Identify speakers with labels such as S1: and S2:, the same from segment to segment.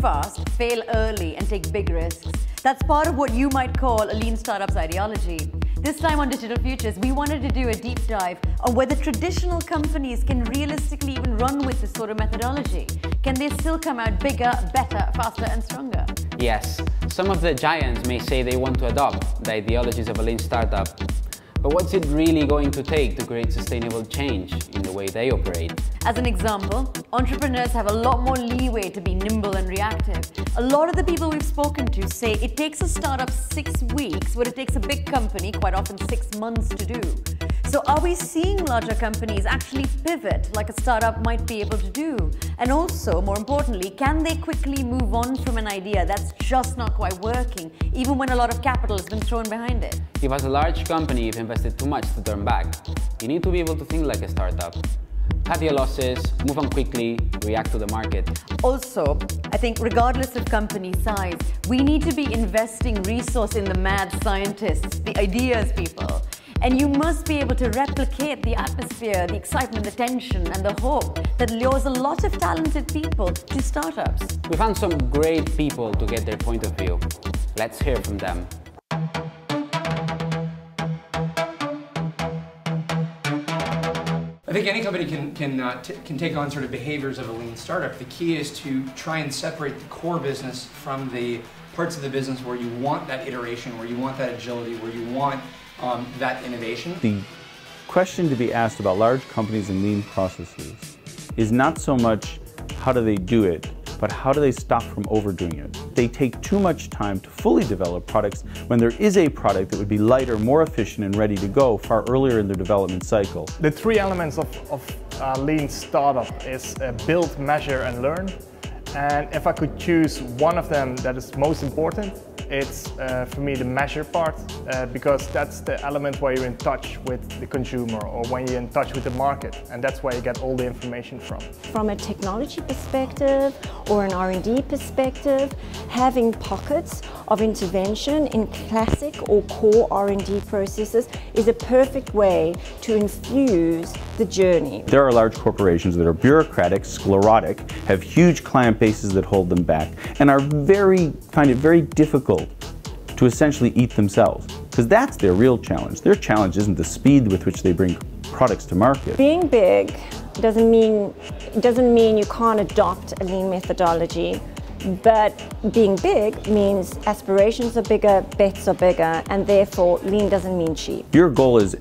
S1: fast, fail early, and take big risks. That's part of what you might call a lean startup's ideology. This time on Digital Futures, we wanted to do a deep dive on whether traditional companies can realistically even run with this sort of methodology. Can they still come out bigger, better, faster, and stronger?
S2: Yes, some of the giants may say they want to adopt the ideologies of a lean startup. But what's it really going to take to create sustainable change in the way they operate?
S1: As an example, entrepreneurs have a lot more leeway to be nimble and reactive. A lot of the people we've spoken to say it takes a startup 6 weeks, what it takes a big company quite often 6 months to do. So are we seeing larger companies actually pivot like a startup might be able to do? And also, more importantly, can they quickly move on from an idea that's just not quite working, even when a lot of capital has been thrown behind it?
S2: If as a large company you've invested too much to turn back, you need to be able to think like a startup. Have your losses, move on quickly, react to the market.
S1: Also, I think regardless of company size, we need to be investing resource in the mad scientists, the ideas people. And you must be able to replicate the atmosphere, the excitement, the tension, and the hope that lures a lot of talented people to startups.
S2: We found some great people to get their point of view. Let's hear from them.
S3: I think any company can take on sort of behaviors of a lean startup. The key is to try and separate the core business from the parts of the business where you want that iteration, where you want that agility, where you want that innovation.
S4: The question to be asked about large companies and lean processes is not so much how do they do it, but how do they stop from overdoing it? They take too much time to fully develop products when there is a product that would be lighter, more efficient, and ready to go far earlier in their development cycle.
S5: The three elements of lean startup is build, measure, and learn. And if I could choose one of them that is most important, it's for me the measure part, because that's the element where you're in touch with the consumer or when you're in touch with the market, and that's where you get all the information from.
S6: From a technology perspective or an R&D perspective, having pockets of intervention in classic or core R&D processes is a perfect way to infuse the journey.
S4: There are large corporations that are bureaucratic, sclerotic, have huge client bases that hold them back, and find it very difficult to essentially eat themselves, because that's their real challenge. Their challenge isn't the speed with which they bring products to market.
S6: Being big doesn't mean you can't adopt a lean methodology, but being big means aspirations are bigger, bets are bigger, and therefore lean doesn't mean cheap.
S4: Your goal is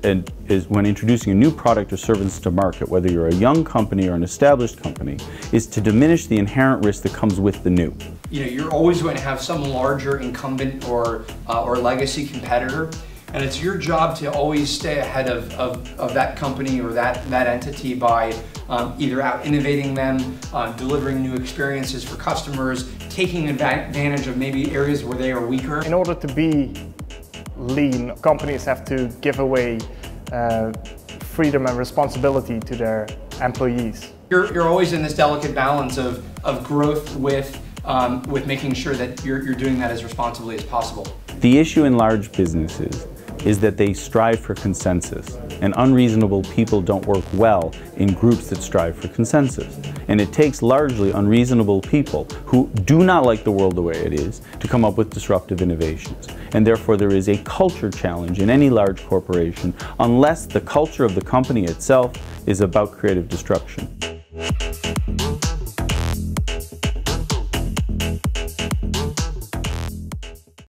S4: when introducing a new product or service to market, whether you're a young company or an established company, is to diminish the inherent risk that comes with the new.
S3: You know, you're always going to have some larger incumbent or legacy competitor, and it's your job to always stay ahead of that company or that entity by either out innovating them, delivering new experiences for customers, taking advantage of maybe areas where they are weaker.
S5: In order to be lean, companies have to give away freedom and responsibility to their employees.
S3: You're always in this delicate balance of growth with making sure that you're doing that as responsibly as possible.
S4: The issue in large businesses is that they strive for consensus, and unreasonable people don't work well in groups that strive for consensus. And it takes largely unreasonable people who do not like the world the way it is to come up with disruptive innovations. And therefore there is a culture challenge in any large corporation unless the culture of the company itself is about creative destruction.